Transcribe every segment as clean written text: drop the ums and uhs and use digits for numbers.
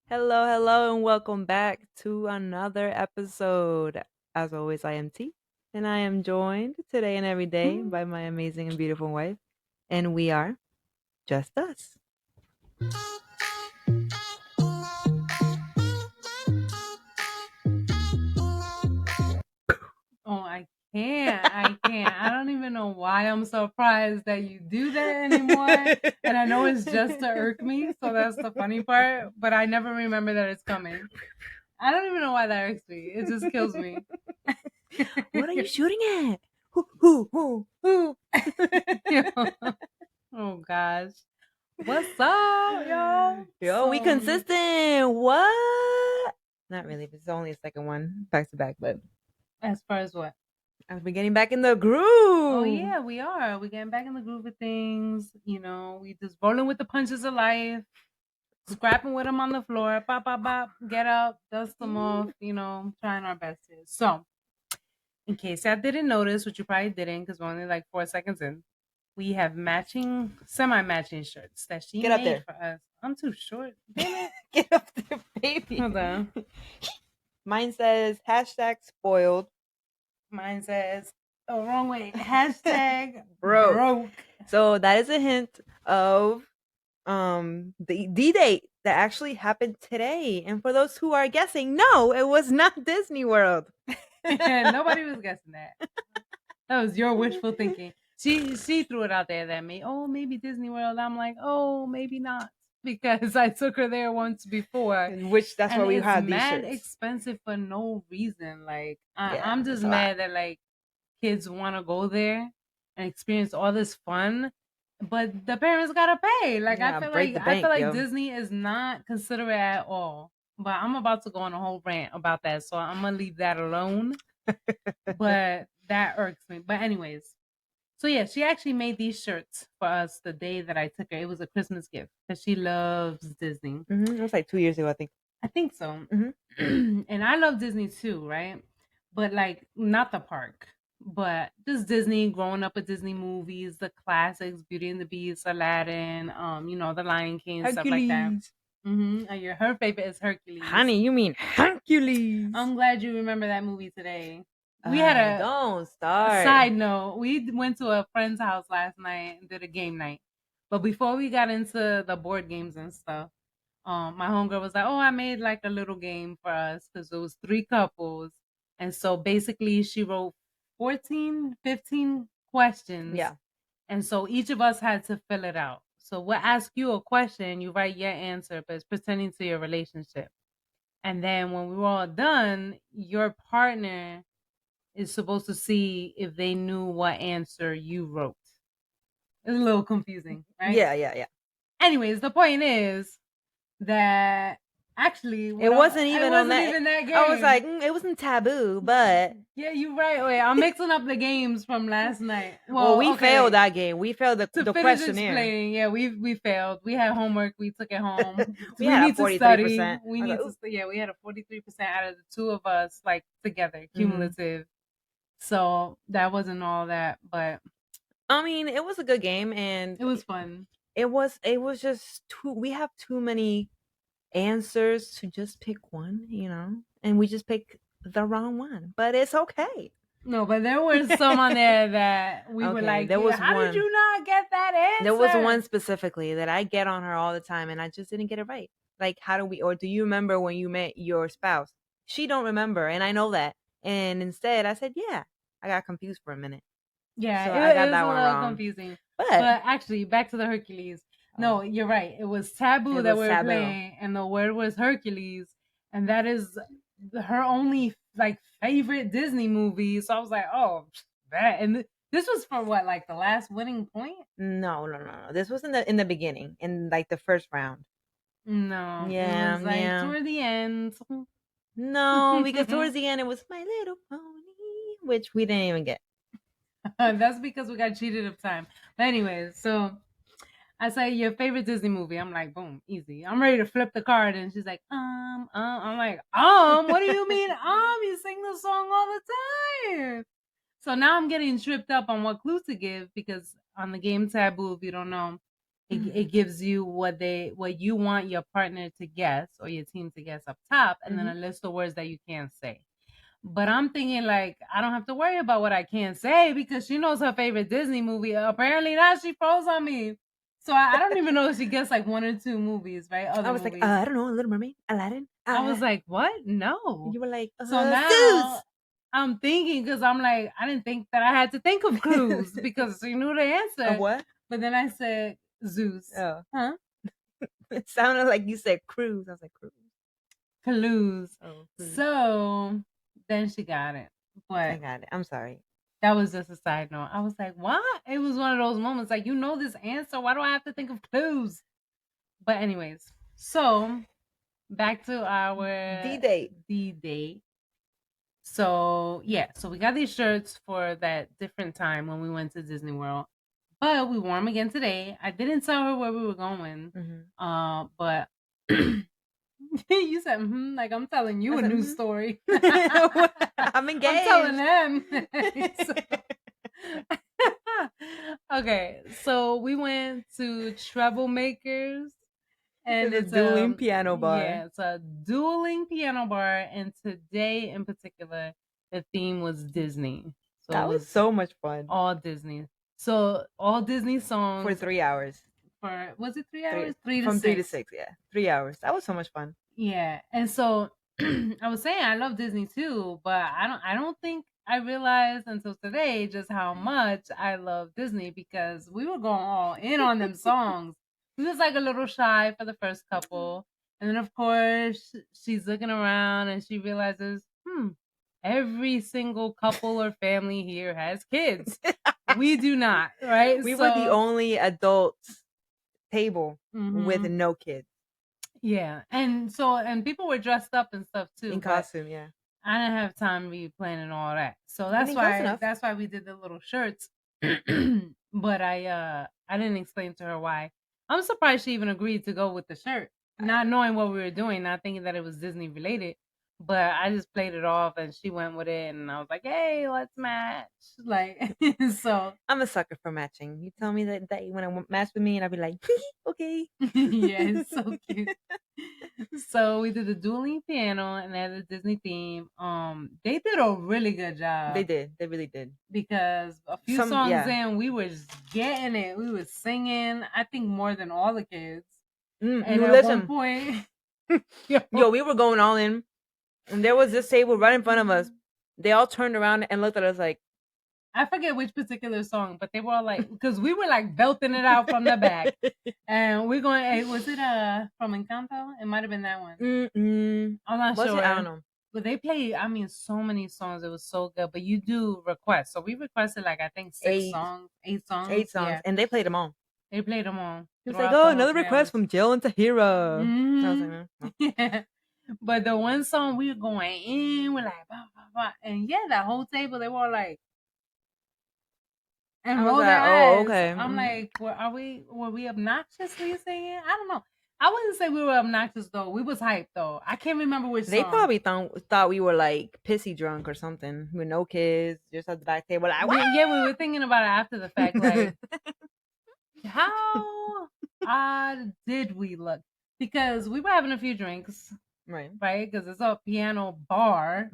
Hello, hello, and welcome back to another episode. As always, I am T, and I am joined today and every day by my amazing and beautiful wife, and we are just us. Oh, I can't. I can't. I don't even know why I'm surprised that you do that anymore. And I know it's just to irk me, so that's the funny part. But I never remember that it's coming. I don't even know why that irks me. It just kills me. What are you shooting at? Who? Oh gosh. What's up, y'all? Yo, we consistent. What? Not really. It's only a second one back to back, but As far as what? as we're getting back in the groove. Oh yeah, we are. We're getting back in the groove of things. We just rolling with the punches of life. Scrapping with them on the floor, pop, pop, pop, get up, dust them off, trying our best here. So, in case I didn't notice, which you probably didn't because we're only like 4 seconds in, we have semi-matching shirts that she Get up made there. for us. I'm too short. Damn it. Get up there, baby. Hold on. Mine says #spoiled. Mine says, oh, wrong way. Hashtag Broke. broke. So that is a hint of the D-Date that actually happened today. And for those who are guessing, no, it was not Disney World. Nobody was guessing that. That was your wishful thinking. She threw it out there that maybe Disney World. I'm like, oh, maybe not. Because I took her there once before. In which that's why we it's had these mad shirts. expensive for no reason. Like Yeah, I'm just it's a lot. mad that like kids want to go there and experience all this fun, but the parents gotta pay. Like Yeah, I feel break like the bank, yo. Disney is not considerate at all. But I'm about to go on a whole rant about that, so I'm gonna leave that alone. But that irks me. But anyways, so yeah, she actually made these shirts for us the day that I took her. It was a Christmas gift because she loves Disney. It was like 2 years ago, I think. I think so. Mhm. And I love Disney too, right? But like not the park, but just Disney, growing up with Disney movies, the classics, Beauty and the Beast, Aladdin, the Lion King, stuff like that. Hercules. Her favorite is Hercules. Honey, you mean Hercules. I'm glad you remember that movie today. We had a Don't start. side note. We went to a friend's house last night and did a game night. But before we got into the board games and stuff, my homegirl was like, "Oh, I made like a little game for us because it was 3 couples." And so basically she wrote 14, 15 questions. Yeah. And so each of us had to fill it out. So we'll ask you a question, you write your answer, but it's pertaining to your relationship. And then when we were all done, your partner is supposed to see if they knew what answer you wrote. It's a little confusing, right? Yeah. Anyways, the point is that actually It wasn't even on that. even that game. I was like, it wasn't taboo, but yeah, you're right. Wait, I'm mixing up the games from last night. well, we failed that game. We failed the finish questionnaire. explaining. Yeah, we failed. We had homework. We took it home. We had a need to 43%. study. We I was need like, to. Yeah, we had a 43% out of the two of us, like together, Mhm. cumulative. So that wasn't all that, but I mean, it was a good game, and it was fun. it was just too. We have too many answers to just pick one, and we just pick the wrong one. But it's okay. No, but there were some on there that we were Okay, like, there was how one. did you not get that answer? There was one specifically that I get on her all the time, and I just didn't get it right. Like, how do we? Or do you remember when you met your spouse? She don't remember, and I know that. And instead, I said, "Yeah." I got confused for a minute. Yeah, So it, I got was that a one little wrong. confusing. But actually, back to the Hercules. No, you're right. It was Taboo It that was we were Taboo. playing, and the word was Hercules, and that is her only like favorite Disney movie. So I was like, oh, that. And this was for what, like the last winning point? no. This was in the beginning, in like the first round. No, Yeah, it was like yeah. toward the end. No, because towards the end it was My Little Pony, which we didn't even get. That's because we got cheated of time. But anyways, so I say your favorite Disney movie. I'm like, boom, easy. I'm ready to flip the card, and she's like, I'm like, what do you mean, You sing the song all the time. So now I'm getting tripped up on what clue to give because on the game Taboo, if you don't know, it gives you what you want your partner to guess or your team to guess up top, and then a list of words that you can't say. But I'm thinking like I don't have to worry about what I can't say because she knows her favorite Disney movie. Apparently not. She froze on me. So I don't even know if she gets like 1 or 2 movies, right? Other I was like, movies. I don't know, Little Mermaid, Aladdin. I was like, what? No. You were like, So now Zeus. I'm thinking because I'm like, I didn't think that I had to think of clues because she knew the answer. Of what? But then I said Zeus. Oh. Huh? It sounded like you said cruise. I was like, cruise. Clues. Oh, cruise. So then she got it. I But got it. I'm sorry. that was just a side note. I was like, what? It was one of those moments like, you know this answer. Why do I have to think of clues? But anyways, so back to our D-Day. D-Day. So yeah, so we got these shirts for that different time when we went to Disney World. But we wore them again today. I didn't tell her where we were going. But you said, like I'm telling you a new story. I'm engaged. I'm telling them. Okay, so we went to Troublemakers. And it's a dueling piano bar. Yeah, it's a dueling piano bar. And today in particular, the theme was Disney. So that was so much fun. All Disney. So all Disney songs. For 3 hours. Was it 3 hours? 3 to 6. From 3 to 6, yeah. 3 hours. That was so much fun. Yeah. And so I was saying I love Disney too, but I don't think I realized until today just how much I love Disney because we were going all in on them songs. We was like a little shy for the first couple. And then of course she's looking around and she realizes, every single couple or family here has kids. We do not, right? We were the only adult table with no kids. Yeah. And people were dressed up and stuff too. In costume, yeah. I didn't have time to be planning all that. So that's why we did the little shirts. But I didn't explain to her why. I'm surprised she even agreed to go with the shirt, not knowing what we were doing, not thinking that it was Disney related. But I just played it off and she went with it and I was like, hey, let's match. Like so I'm a sucker for matching. You tell me that you want to match with me and I'll be like, okay. Yeah, it's so cute. So we did the dueling piano and they had the Disney theme. They did a really good job. They did. They really did. Because a few songs in, we was getting it. We was singing, I think more than all the kids. And at one point, yo, we were going all in. And there was this table right in front of us. They all turned around and looked at us like, I forget which particular song, but they were all like, because we were like belting it out from the back. And we're going, hey, was it from Encanto? It might have been that one. I'm not sure. I don't know. But they played, so many songs. It was so good. But you do request. So we requested like, I think 8 songs. 8 songs. Yeah. And they played them all. They played them all. It was like, oh, another request from Jill and Tahira. I was like, no. Yeah. But the one song we were going in, we're like, bah, bah, bah. And yeah, that whole table, they were like, and roll their eyes. Oh, okay. I'm like, were we obnoxiously singing? I don't know. I wouldn't say we were obnoxious though. We was hyped though. I can't remember which They song. probably thought we were like pissy drunk or something with no kids, just at the back table. Like, yeah, we were thinking about it after the fact. Like, how odd did we look? Because we were having a few drinks. Right? Because it's a piano bar.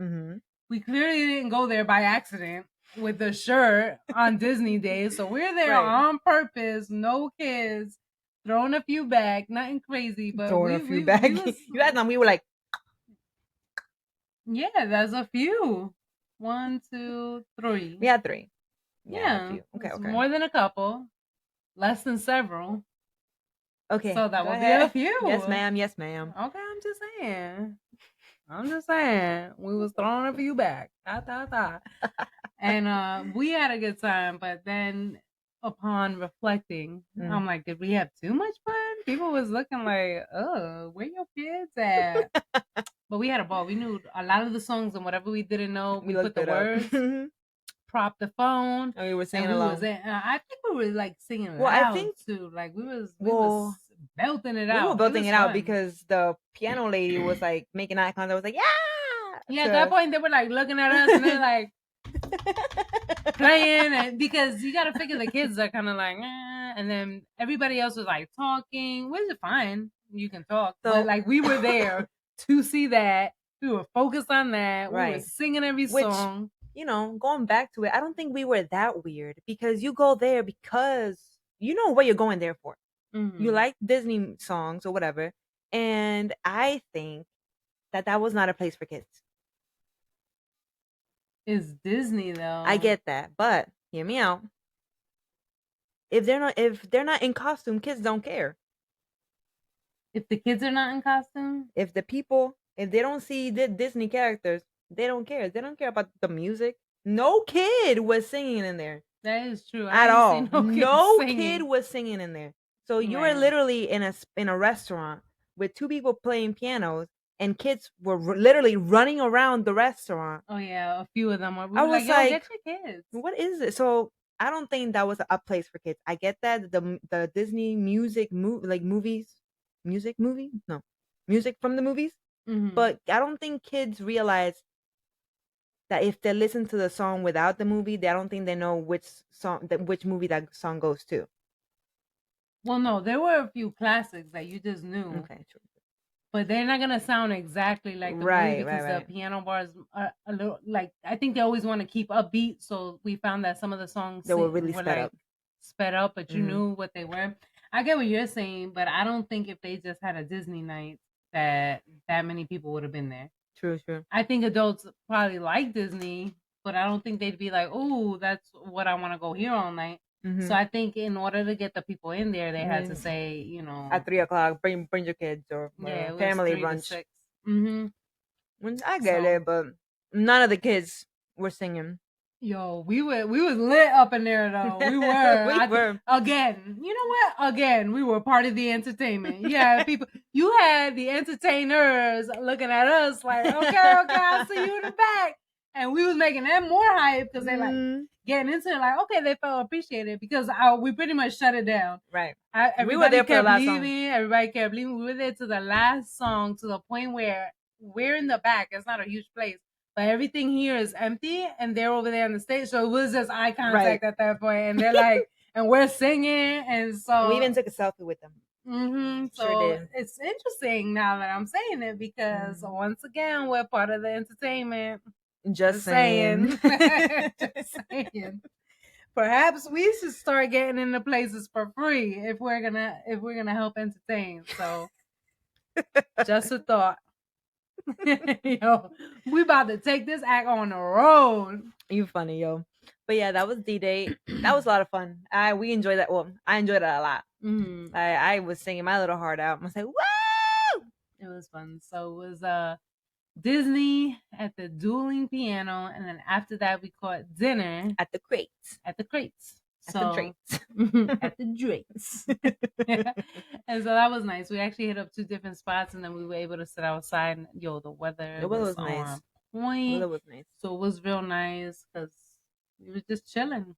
We clearly didn't go there by accident with the shirt on Disney Day. So we're there on purpose, no kids, throwing a few back, nothing crazy, but throwing a few back. You had them, we were like, yeah, there's a few. 1, 2, 3. We had 3. Yeah. A few. Okay. More than a couple, less than several. Okay. So that would be a few. Yes, ma'am. Yes, ma'am. Okay, I'm just saying. We was throwing a few back. And we had a good time, but then upon reflecting, I'm like, did we have too much fun? People was looking like, oh, where your kids at? But we had a ball. We knew a lot of the songs and whatever we didn't know, we put the words. Prop the phone. And we were singing along. I think we were like singing loud too. Like we was belting it out. We were belting it out because the piano lady was like making eye contact. I was like, yeah. Yeah, at that point they were like looking at us and they're like, playing, and because you got to figure the kids are kind of like, and then everybody else was like talking, which is fine. You can talk, but like we were there to see that. We were focused on that. We were singing every song. Going back to it, I don't think we were that weird because you go there because you know what you're going there for. You like Disney songs or whatever. And I think that was not a place for kids. It's Disney though. I get that, but hear me out. If they're not in costume, kids don't care. If the kids are not in costume, if they don't see the Disney characters, they don't care. They don't care about the music. No kid was singing in there. That is true. At all. No kid was singing in there. So you were Right. literally in a restaurant with two people playing pianos, and kids were literally running around the restaurant. Oh yeah, a few of them were. I was like, get your kids. What is it? So I don't think that was a place for kids. I get that the Disney music movies, music movie, no, music from the movies. But I don't think kids realize that if they listen to the song without the movie, I don't think they know which movie that song goes to. Well, no, there were a few classics that you just knew. Okay, true. But they're not gonna sound exactly like the movie because the piano bars are a little like I think they always want to keep upbeat. So we found that some of the songs they were really sped up, but you knew what they were. I get what you're saying, but I don't think if they just had a Disney night that many people would have been there. True. I think adults probably like Disney, but I don't think they'd be like, "Oh, that's what I want to go here all night." So I think in order to get the people in there, they had to say, at 3:00, bring your kids or family brunch. I get it, but none of the kids were singing. Yo, we was lit up in there though. We were. Again. You know what? Again, we were part of the entertainment. Yeah, people. You had the entertainers looking at us like, okay, I'll see you in the back, and we was making them more hype because they like getting into it. Like, okay, they felt appreciated because we pretty much shut it down. Right. We were there for the last song. Everybody kept leaving. We were there to the last song to the point where we're in the back. It's not a huge place. But everything here is empty, and they're over there on the stage. So it was just eye contact at that point, and they're like, and we're singing, and so we even took a selfie with them. So sure did. It's interesting now that I'm saying it because once again we're part of the entertainment. Just saying. Just saying. Perhaps we should start getting into places for free if we're gonna help entertain. So, just a thought. Yo, we about to take this act on the road. You funny, yo. But yeah, that was D-Day. That was a lot of fun. We enjoyed that. Well, I enjoyed it a lot. I was singing my little heart out. I was like, woo! It was fun. So it was Disney at the dueling piano, and then after that we caught dinner at the crates. At the crates. So, at the Drates. At the Drates. And so that was nice. We actually hit up 2 different spots, and then we were able to sit outside. And, the weather was nice. Point. The weather was nice. So it was real nice because we were just chilling.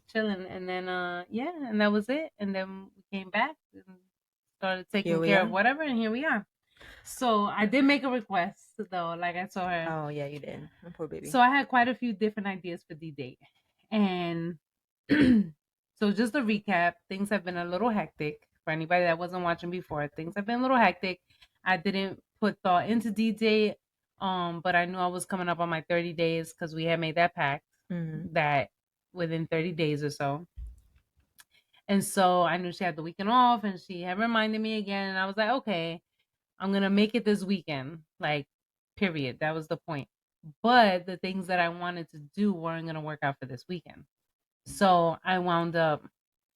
Chilling. And then, and that was it. And then we came back and started taking care of whatever, and here we are. So I did make a request, though, like I told her. Oh, yeah, you did. Oh, poor baby. So I had quite a few different ideas for D-Day. And so just to recap, things have been a little hectic for anybody that wasn't watching before. Things have been a little hectic. I didn't put thought into D-Day, but I knew I was coming up on my 30 days because we had made that pact that within 30 days or so. And so I knew she had the weekend off, and she had reminded me again, and I was like, okay, I'm going to make it this weekend, like, period. That was the point. But the things that I wanted to do weren't going to work out for this weekend. So I wound up,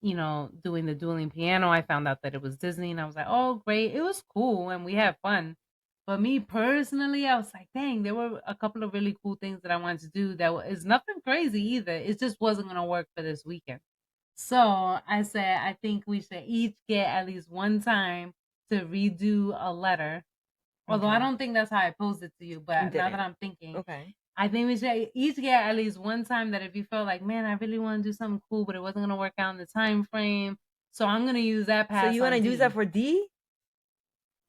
doing the dueling piano. I found out that it was Disney, and I was like, oh, great. It was cool, and we had fun. But me personally, I was like, dang, there were a couple of really cool things that I wanted to do that is nothing crazy either. It just wasn't going to work for this weekend. So I said, I think we should each get at least one time to redo a letter. Although I don't think that's how I posed it to you, but now that I'm thinking, I think we should each get at least one time that if you felt like, man, I really want to do something cool, but it wasn't going to work out in the time frame. So I'm going to use that pass. So you want to use that for D?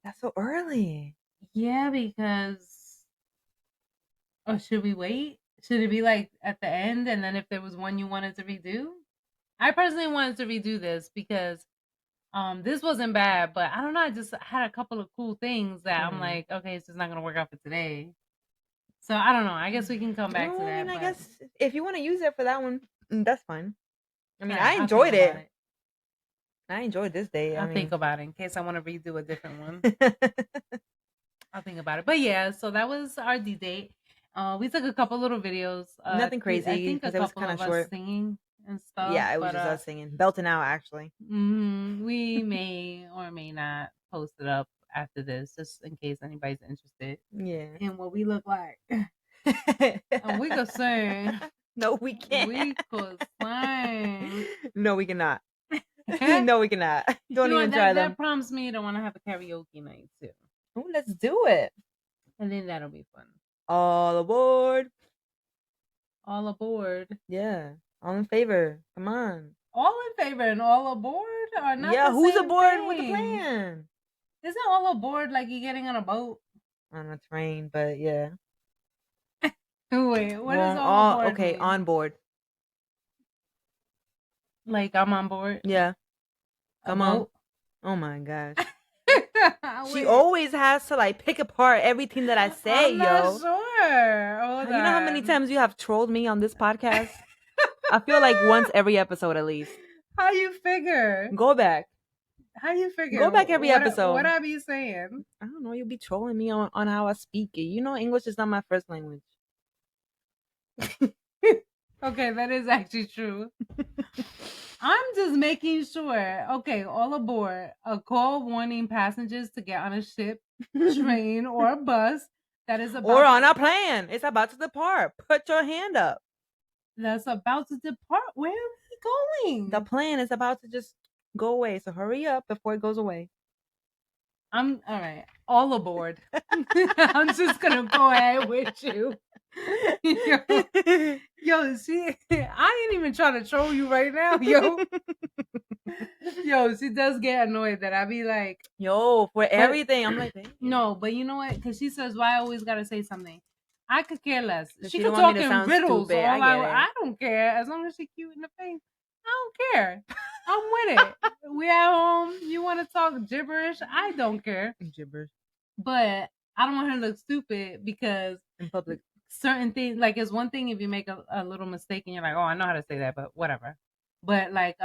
That's so early. Yeah, because... Oh, should we wait? Should it be like at the end, and then if there was one you wanted to redo? I personally wanted to redo this because this wasn't bad, but I don't know. I just had a couple of cool things that I'm Mm. like, okay, it's just not gonna work out for today. So I don't know. I guess we can come back to No, I mean, that, I but guess if you want to use it for that one, that's fine. I all mean, I right, I'll think enjoyed about it. it. I enjoyed this day. I I'll think mean, about it in case I want to redo a different one. I'll think about it. But yeah, so that was our D date. We took a couple little videos. nothing I crazy think a because it was couple kind of of us short. singing and stuff. Yeah, it was But just us singing, belting out actually. we may or may not post it up after this, just in case anybody's interested Yeah. in what we look like. And we could sing. No, we can't. We could sing. No, we cannot. You No, we cannot. Don't know even what? try That them. prompts me to want to have a karaoke night too. Oh, let's do it. I think that'll be fun. All aboard. All aboard. Yeah. All in favor. Come on. All in favor and all aboard are not Yeah, the who's same aboard with the thing. plan? Isn't all aboard like you getting on a boat? On a train, but yeah. Wait, what does Wrong. all All aboard okay, mean? on board. Like I'm on board Yeah. a Come on. boat? Oh my gosh. She Wait, always has to like pick apart everything that I say, I'm not yo. sure. Hold You know how many on. times you have trolled me on this podcast? I feel like once every episode at least. How you figure? Go back. How you figure? Go back every What episode. I be saying? I don't know. You'll be trolling me on how I speak it. You know, English is not my first language. Okay, that is actually true. I'm just making sure. Okay, all aboard. A call warning passengers to get on a ship, train, or a bus that is Or about on a plane. It's about to depart. Put your hand up. that's about to depart. Where are we going? The plane is about to just go away. So hurry up before it goes away. I'm all right. All aboard. I'm just gonna go ahead with you. Yo, see, I ain't even trying to troll you right now, yo. Yo, she does get annoyed that I be like, Yo, for everything. I'm like, no, but you know what? Because she says, "Why I always gotta say something?" I could care less. She she could don't want me talk to in sound riddles. stupid. I get it. I don't care as long as she cute in the face. I don't care. I'm with it. We at home. You want to talk gibberish? I don't care. Gibberish But I don't want her to look stupid because in public. certain things, like it's one thing if you make a little mistake and you're like, oh, I know how to say that, but whatever. But like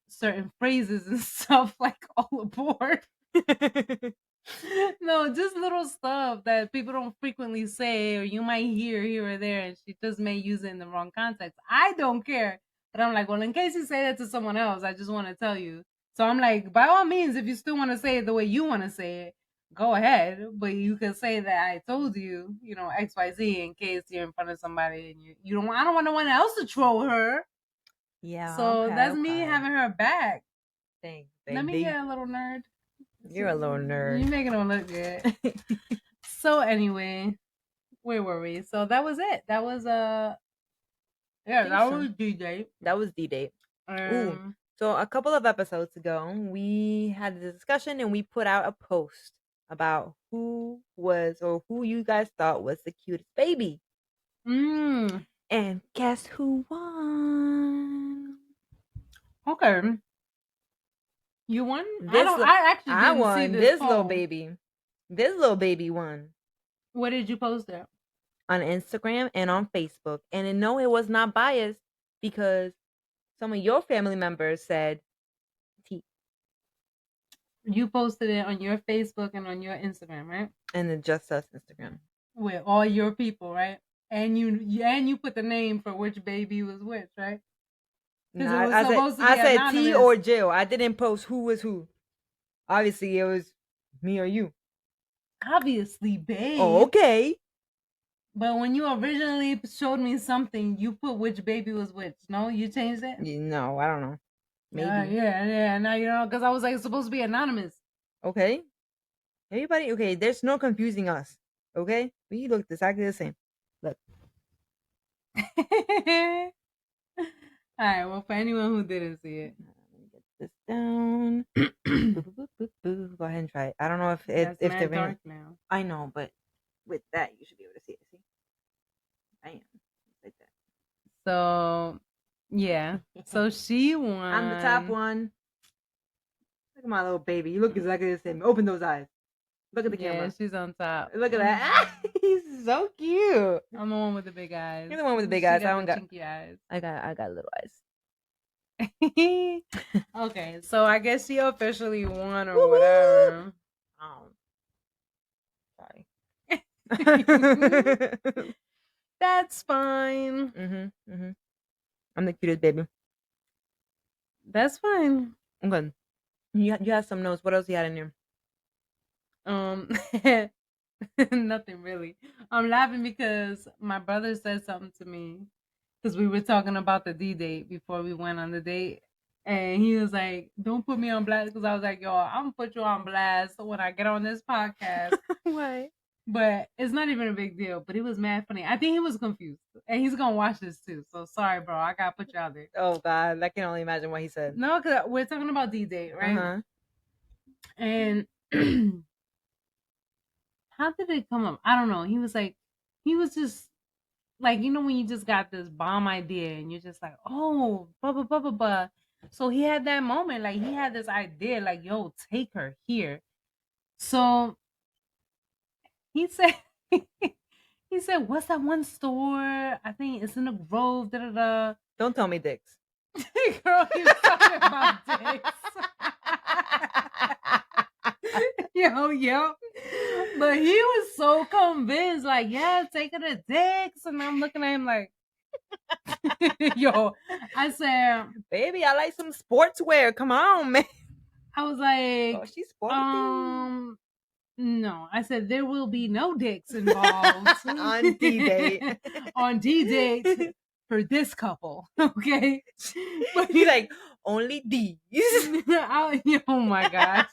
certain phrases and stuff, like all aboard. No, just little stuff that people don't frequently say or you might hear here or there, and she just may use it in the wrong context. I don't care. But I'm like, well, in case you say that to someone else, I just want to tell you. So I'm like, by all means, if you still want to say it the way you want to say it, go ahead. But you can say that I told you, you know, XYZ in case you're in front of somebody and you don't I don't want no one else to troll her. Yeah. So Okay, that's me having her back. Thanks, Let me baby. get a little nerd. You're a little nerd. You're making them look good. So anyway, where were we? So that was it. That was yeah, that so. was D date. That was D-Date. Ooh. So a couple of episodes ago, we had a discussion and we put out a post about who was or who you guys thought was the cutest baby. And guess who won? Okay. You won? This I actually didn't won. see This poll. little baby. This little baby won. Where did you post it? On Instagram and on Facebook. And no, it was not biased because some of your family members said T. You posted it on your Facebook and on your Instagram, right? And the Just Us Instagram. With all your people, right? And you put the name for which baby was which, right? No, I said T or Jill. I didn't post who was who. Obviously, it was me or you. Obviously, babe. Oh, okay. But when you originally showed me something, you put which baby was which. No, you changed it? No, I don't know. Maybe. Yeah. Now you know, because I was like, it's supposed to be anonymous. Okay. Everybody, okay, there's no confusing us. Okay? We look exactly the same. Look. All right, well, for anyone who didn't see it. Let me get this down. Go ahead and try it. I don't know if they're dark now. I know, but with that, you should be able to see it. See? I am. So yeah. So she won. I'm the top one. Look at my little baby. You look exactly the same. Open those eyes. Look at the Yeah, camera. she's on top. Look at that. He's so cute. I'm the one with the big eyes. You're the one with the big She eyes. got the chinky eyes. I got little eyes. Okay, so I guess she officially won or Woo-woo! whatever. Oh, sorry. That's fine. I'm the cutest baby. That's fine. Okay. You have some notes. What else you had in there? Nothing really. I'm laughing because my brother said something to me because we were talking about the D date before we went on the date. And he was like, "Don't put me on blast," because I was like, "Yo, I'm gonna put you on blast when I get on this podcast." Why? But it's not even a big deal. But it was mad funny. I think he was confused, and he's gonna watch this too. So sorry, bro. I gotta put you out there. Oh God, I can only imagine what he said. No, because we're talking about D date, right? And how did it come up? I don't know. He was like, he was just like, you know, when you just got this bomb idea and you're just like, oh, blah, blah, blah, blah, blah. So he had that moment, like, he had this idea, like, yo, take her here. So he said, he said, what's that one store? I think it's in the Grove, da da da. Don't tell me Dick's. Girl, he was talking about Dick's. Yo. But he was so convinced, like, yeah, take her to Dick's. And I'm looking at him like, yo, I said, baby, I like some sportswear. Come on, man. I was like, oh, she's sporty. No, I said there will be no dicks involved on D-Date. On D-Date for this couple, okay? But he's like, only D's. Oh my gosh.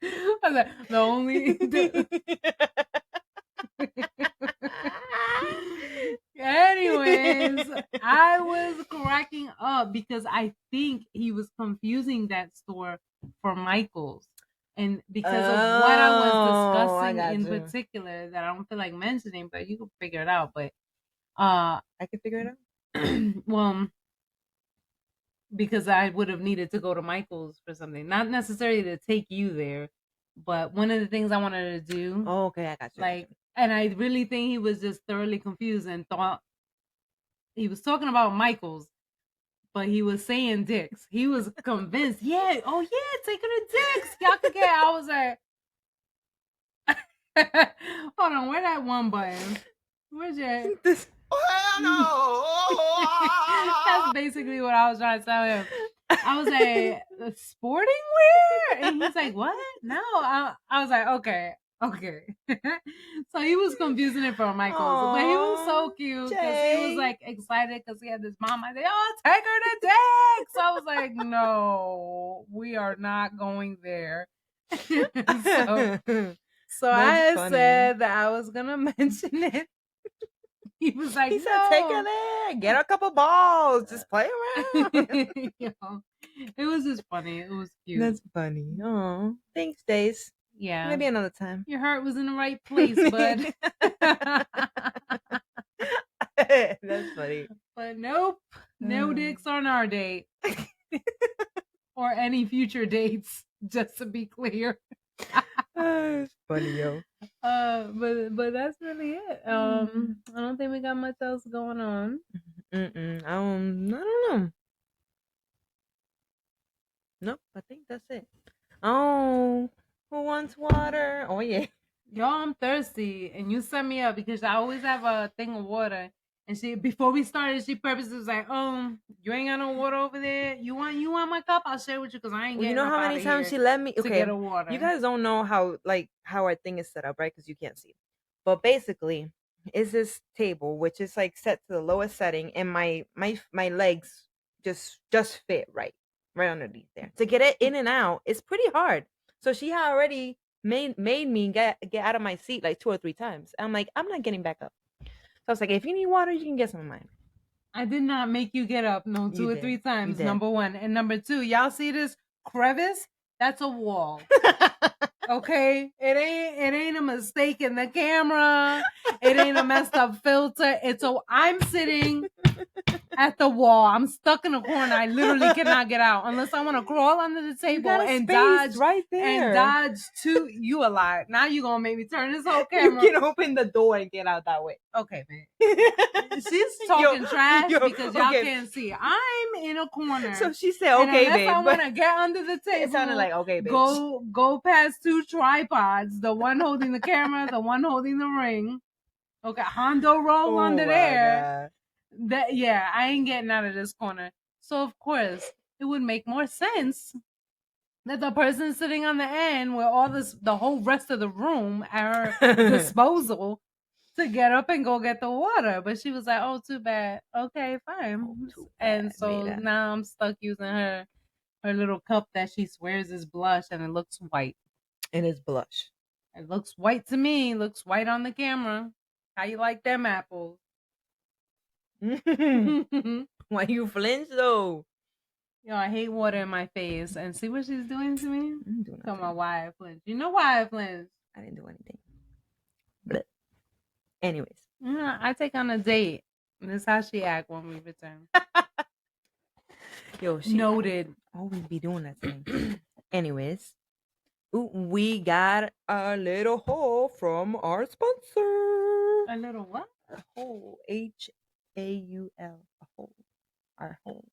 I was like, the only... Anyways, I was cracking up because I think he was confusing that store for Michael's. And because of what I was discussing in particular that I don't feel like mentioning, but you can figure it out. But I can figure it out. Well, because I would have needed to go to Michael's for something. Not necessarily to take you there, but one of the things I wanted to do. Oh, okay, I got you. Like, and I really think he was just thoroughly confused and thought he was talking about Michael's, but he was saying Dick's. He was convinced, yeah, oh yeah, take her to Dick's. Y'all could get. I was like, hold on, where that one button? Where's your? This? That's basically what I was trying to tell him. I was like, sporting wear? And he's like, what? No. I was like, okay. So he was confusing it for Michael's, but he was so cute because he was like excited because he had this mom. I said, oh, take her to Dick's. So I was like, no, we are not going there. So I said that I was going to mention it. He was like, he said, take her there, get her a couple balls, just play around. It was just funny. It was cute. That's funny. Oh, thanks, Days. Yeah. Maybe another time. Your heart was in the right place, bud. That's funny. But nope. No dicks on our date. Or any future dates, just to be clear. It's funny, yo. But that's really it. I don't think we got much else going on. I don't know. Nope, I think that's it. Oh, who wants water? Oh yeah. Y'all, I'm thirsty, and you set me up because I always have a thing of water. And she, before we started, she purposely was like, you ain't got no water over there. You want my cup? I'll share with you because I ain't getting. You know how many times she let me? Okay, to get a water. You guys don't know how our thing is set up, right? Because you can't see it. But basically, is this table which is like set to the lowest setting, and my legs just fit right underneath there. To get it in and out, it's pretty hard. So she had already made me get out of my seat like 2 or 3 times. I'm like, I'm not getting back up. So I was like, if you need water, you can get some of mine. I did not make you get up 2 or 3 times, number one. And number two, y'all see this crevice? That's a wall. Okay, it ain't a mistake in the camera. It ain't a messed up filter. I'm sitting at the wall. I'm stuck in a corner. I literally cannot get out unless I want to crawl under the table and dodge right there. and dodge to you a lot. Now you gonna make me turn this whole You camera. can open the door and get out that way. Okay, man. She's talking trash because y'all okay. can't see. I'm in a corner. So she said, and "Okay, unless babe." I want to get under the table. It sounded like, "Okay, bitch." Go past two tripods. The one holding the camera, the one holding the ring. Okay, Hondo roll under there. God. I ain't getting out of this corner. So of course, it would make more sense that the person sitting on the end with the whole rest of the room at her disposal to get up and go get the water. But she was like, "Oh, too bad. Okay, fine." And so now I'm stuck using her little cup that she swears is blush, and it looks white. It is blush. It looks white to me. It looks white on the camera. How you like them apples? Why you flinch though? Yo, I hate water in my face. And see what she's doing to me? I'm doing Tell me why I flinch. You know why I flinch? I didn't do anything. But anyways. I take on a date. This is how she act when we return. Yo, she noted. Always be doing that thing. Anyways. We got a little haul from our sponsor. A little what? A haul. Haul. A haul. Our haul.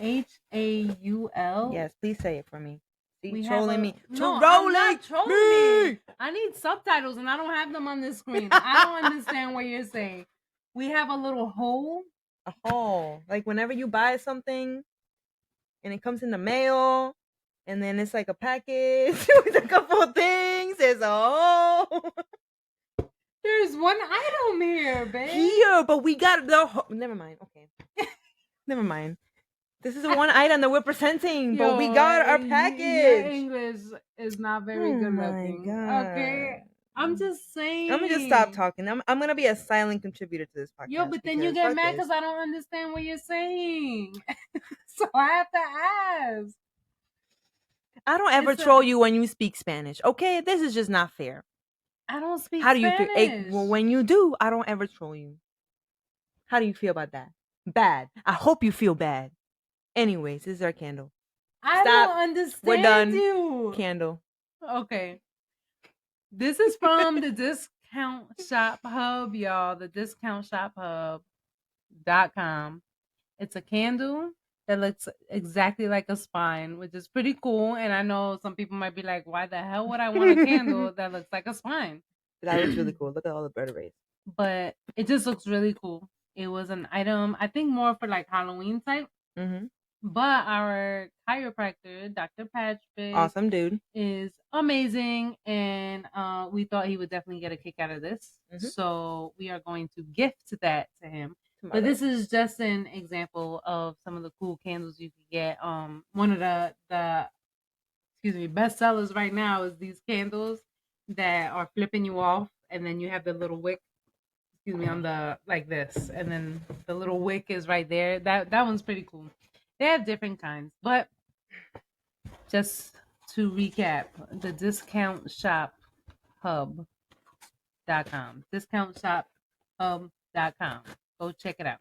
Haul? Yes, please say it for me. See, trolling me. No, I'm not trolling me. I need subtitles and I don't have them on the screen. I don't understand what you're saying. We have a little hole. A haul. Like whenever you buy something and it comes in the mail and then it's like a package with a couple of things. There's a haul. There's one item here, babe. Here, but we got the whole. Never mind. Okay. Never mind. This is the one item that we're presenting, but we got our package. Your English is not very good looking. God. Okay. I'm just saying. I'm gonna just stop talking. I'm gonna be a silent contributor to this podcast. Yo, but then you get mad because I don't understand what you're saying. So I have to ask. I don't ever troll you when you speak Spanish. Okay, this is just not fair. I don't speak How do you Spanish. feel? Well, when you do, I don't ever troll you. How do you feel about that? Bad. I hope you feel bad. Anyways, this is our candle. I don't understand. We're done. You. Candle. Okay. This is from the Discount Shop Hub, y'all. The discountshop.com. It's a candle that looks exactly like a spine, which is pretty cool. And I know some people might be like, why the hell would I want a candle that looks like a spine? That looks really cool. Look at all the bird rays. But it just looks really cool. It was an item, I think more for like Halloween type. Mm-hmm. But our chiropractor, Dr. Patrick, awesome dude, is amazing. And we thought he would definitely get a kick out of this. Mm-hmm. So we are going to gift that to him. But this is just an example of some of the cool candles you can get. One of the best sellers right now is these candles that are flipping you off, and then you have the little wick, on the like this, and then the little wick is right there. That one's pretty cool. They have different kinds, but just to recap, the discountshop.hub.com. Discountshop.hub.com. Go check it out.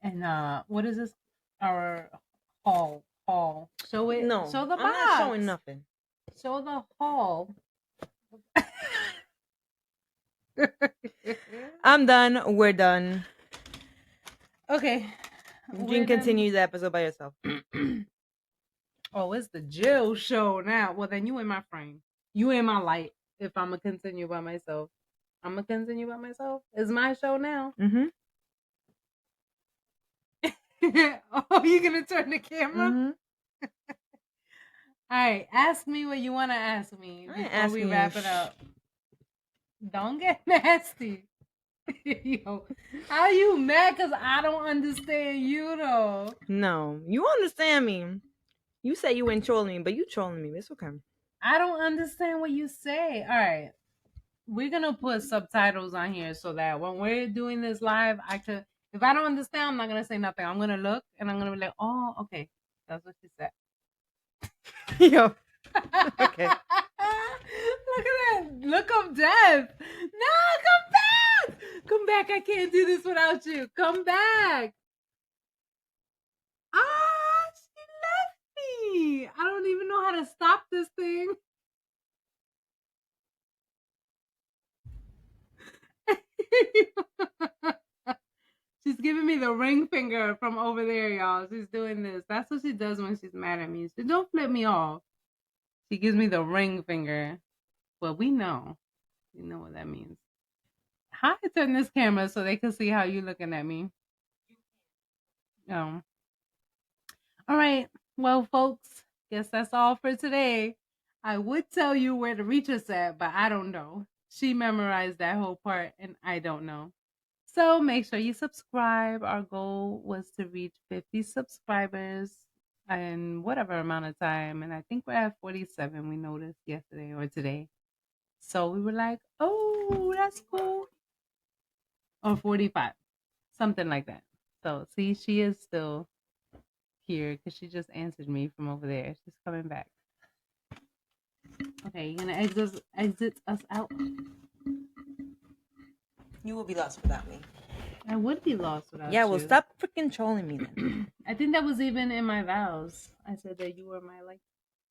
And what is this? Our haul. Show it. No, show the box. I'm not showing nothing. Show the haul. I'm done. We're done. Okay. You can continue the episode by yourself. Oh, it's the Jill show now. Well, then you in my frame. You in my light. If I'm gonna continue by myself, It's my show now. Mm-hmm. Oh, you gonna turn the camera? Mm-hmm. All right. Ask me what you want to ask me before we wrap it up. Don't get nasty. Yo, how you mad because I don't understand you though? No, you understand me. You say you ain't trolling me, but you trolling me. It's okay. I don't understand what you say. All right. We're gonna put subtitles on here so that when we're doing this live, if I don't understand, I'm not gonna say nothing. I'm gonna look and I'm gonna be like, oh, okay. That's what she said. Yo. Okay. Look at that. Look of death. No, come back. Come back. I can't do this without you. Come back. Ah, she left me. I don't even know how to stop this thing. She's giving me the ring finger from over there, y'all. She's doing this. That's what she does when she's mad at me. She don't flip me off. She gives me the ring finger. But we know. We know what that means. How to turn this camera so they can see how you're looking at me. Oh. All right. Well, folks, guess that's all for today. I would tell you where to reach us at, but I don't know. She memorized that whole part, and I don't know. So make sure you subscribe. Our goal was to reach 50 subscribers in whatever amount of time. And I think we're at 47, we noticed yesterday or today. So we were like, oh, that's cool. Or 45, something like that. So see, she is still here because she just answered me from over there. She's coming back. Okay, you're gonna exit us out. You will be lost without me. I would be lost without Yeah, you. well, stop freaking trolling me then. I think that was even in my vows. I said that you were my light.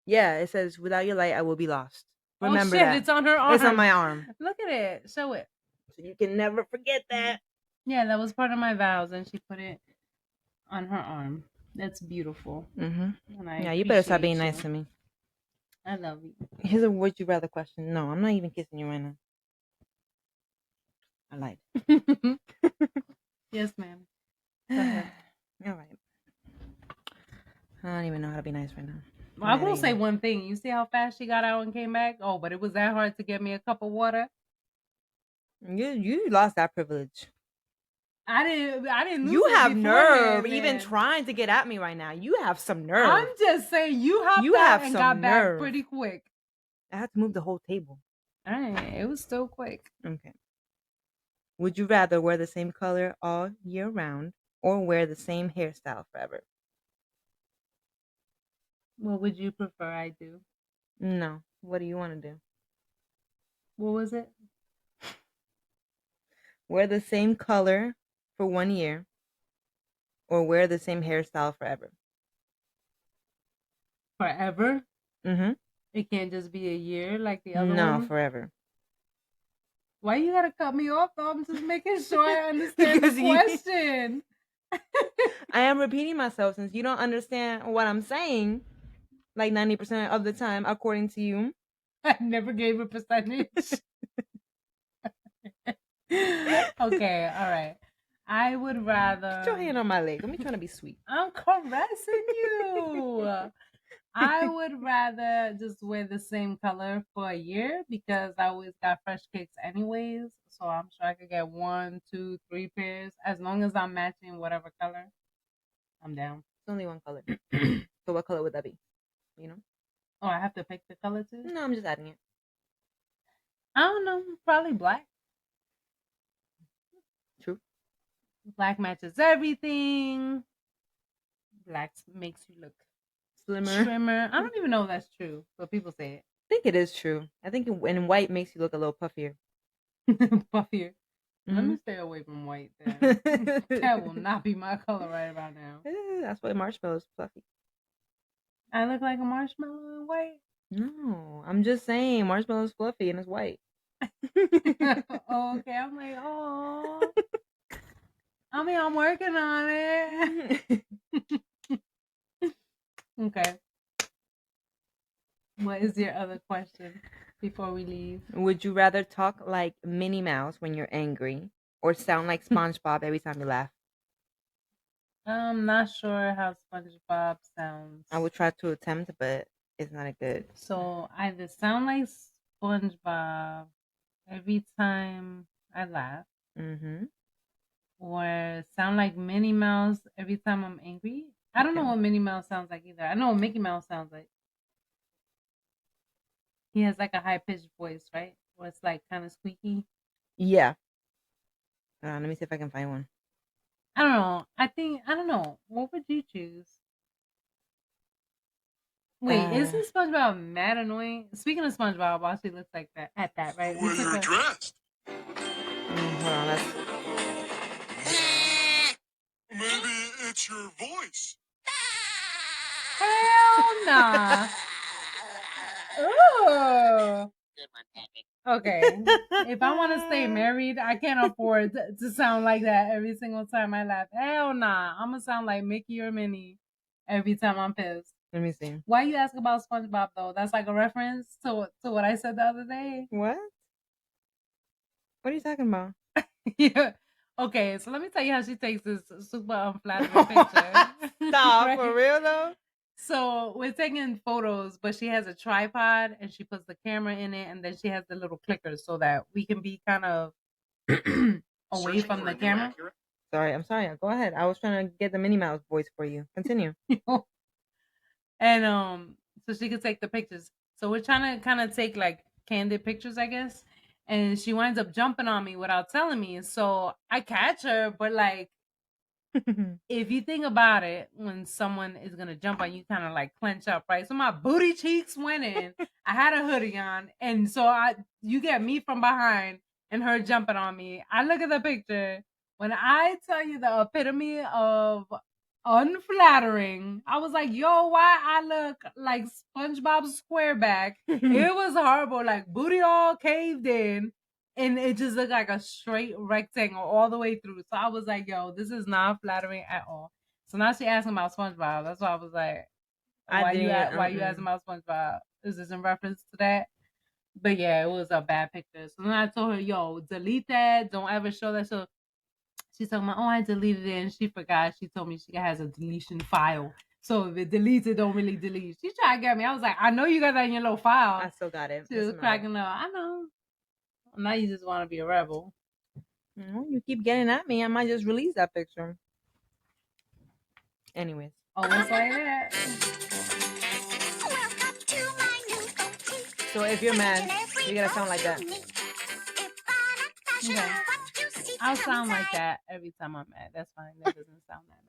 Yeah, it says, without your light, I will be lost. Remember oh shit, that. It's on her arm. It's on my arm. Look at it. Show it. So you can never forget that. Yeah, that was part of my vows, and she put it on her arm. That's beautiful. Mm-hmm. And Yeah, you better stop appreciate being nice you. to me. I love you. Here's a would you rather question. No, I'm not even kissing you right now. I lied. Yes, ma'am. All right. I don't even know how to be nice right now. Well, I will say one thing. You see how fast she got out and came back? Oh, but it was that hard to get me a cup of water. You lost that privilege. I didn't lose You it have nerve beforehand, even man. trying to get at me right now. You have some nerve. I'm just saying you hopped You out have and some got back nerve. pretty quick. I had to move the whole table. All right, it was still quick. Okay. Would you rather wear the same color all year round or wear the same hairstyle forever? What would you prefer I do? No. What do you want to do? What was it? Wear the same color for 1 year or wear the same hairstyle forever? Forever? Mm-hmm. It can't just be a year like the other one? No, forever. Why you gotta cut me off though? I'm just making sure I understand the question. I am repeating myself since you don't understand what I'm saying like 90% of the time, according to you. I never gave a percentage. Okay, all right. I would rather. Put your hand on my leg. I'm trying to be sweet. I'm caressing you. I would rather just wear the same color for a year because I always got fresh kicks anyways. So I'm sure I could get 1, 2, 3 pairs as long as I'm matching whatever color. I'm down. It's only one color. So what color would that be? You know? Oh, I have to pick the color too? No, I'm just adding it. I don't know. Probably black. True. Black matches everything. Black makes you look Slimmer. trimmer. I don't even know if that's true, but people say it. I think it is true. I think in white makes you look a little puffier. Puffier. Let me stay away from white then. That will not be my color right about now. That's why marshmallow is fluffy. I look like a marshmallow in white? No, I'm just saying marshmallow is fluffy and it's white. Oh, okay. I'm like, oh. I mean, I'm working on it. Okay. What is your other question before we leave? Would you rather talk like Minnie Mouse when you're angry or sound like SpongeBob every time you laugh? I'm not sure how SpongeBob sounds. I would try to attempt, but it's not a good. So either sound like SpongeBob every time I laugh, or sound like Minnie Mouse every time I'm angry. I don't know what Minnie Mouse sounds like either. I know what Mickey Mouse sounds like. He has like a high pitched voice, right? Or it's like kind of squeaky. Yeah. Let me see if I can find one. I don't know. I don't know. What would you choose? Wait, isn't SpongeBob mad annoying? Speaking of SpongeBob, while she looks like that at that, right? When you're dressed. Hold on, that's Maybe it's your voice. Hell nah. Ooh. Okay. If I want to stay married, I can't afford to sound like that every single time I laugh. Hell nah. I'm gonna sound like Mickey or Minnie every time I'm pissed. Let me see. Why you ask about SpongeBob though? That's like a reference to what I said the other day. What? What are you talking about? Yeah. Okay, so let me tell you how she takes this super unflattering picture. Stop, Right? for real though? So we're taking photos, but she has a tripod and she puts the camera in it, and then she has the little clicker so that we can be kind of away from the camera. Sorry, I'm sorry. Go ahead. I was trying to get the Minnie Mouse voice for you. Continue. And so she could take the pictures. So we're trying to kind of take like candid pictures, I guess. And she winds up jumping on me without telling me. So I catch her, but like if you think about it, when someone is gonna jump on you, kind of like clench up, right? So my booty cheeks went in. I had a hoodie on, and so you get me from behind and her jumping on me. I look at the picture. When I tell you the epitome of unflattering, I was like, "Yo, why I look like SpongeBob SquareBack?" It was horrible, like booty all caved in, and it just looked like a straight rectangle all the way through. So I was like, yo, this is not flattering at all. So now she asking about SpongeBob. That's why I was like, I why you didn't. asking about SpongeBob? Is this in reference to that? But yeah, it was a bad picture. So then I told her, yo, delete that. Don't ever show that. So she's talking about, oh, I deleted it, and she forgot. She told me she has a deletion file. So if it deletes, it don't really delete. She tried to get me. I was like, I know you got that in your little file. I still got it. She was cracking up. I know. Now you just want to be a rebel. You keep getting at me. I might just release that picture. Anyways. Almost like that. So if you're mad, you gotta sound like that. Yeah. I'll sound like that every time I'm mad. That's fine. That doesn't sound that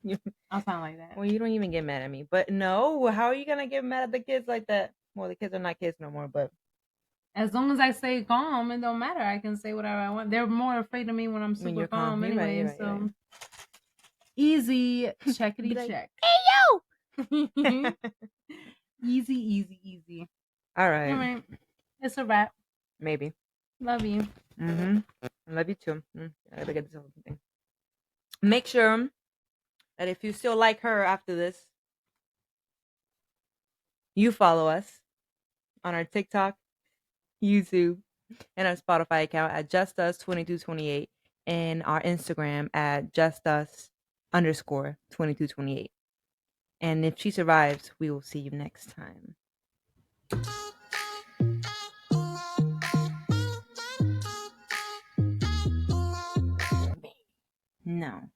bad. I'll sound like that. Well, you don't even get mad at me. But no, how are you gonna get mad at the kids like that? Well, the kids are not kids no more, but as long as I stay calm, it don't matter. I can say whatever I want. They're more afraid of me when I'm super calm anyway. Right, so easy, checkity like, check. Hey yo! Easy, easy, easy. All right. All right. It's a wrap. Maybe. Love you. I love you too. I gotta get this other thing. Make sure that if you still like her after this, you follow us on our TikTok, YouTube, and our Spotify account at JusTus2228 and our Instagram at JusTus_2228. And if she survives, we will see you next time. No.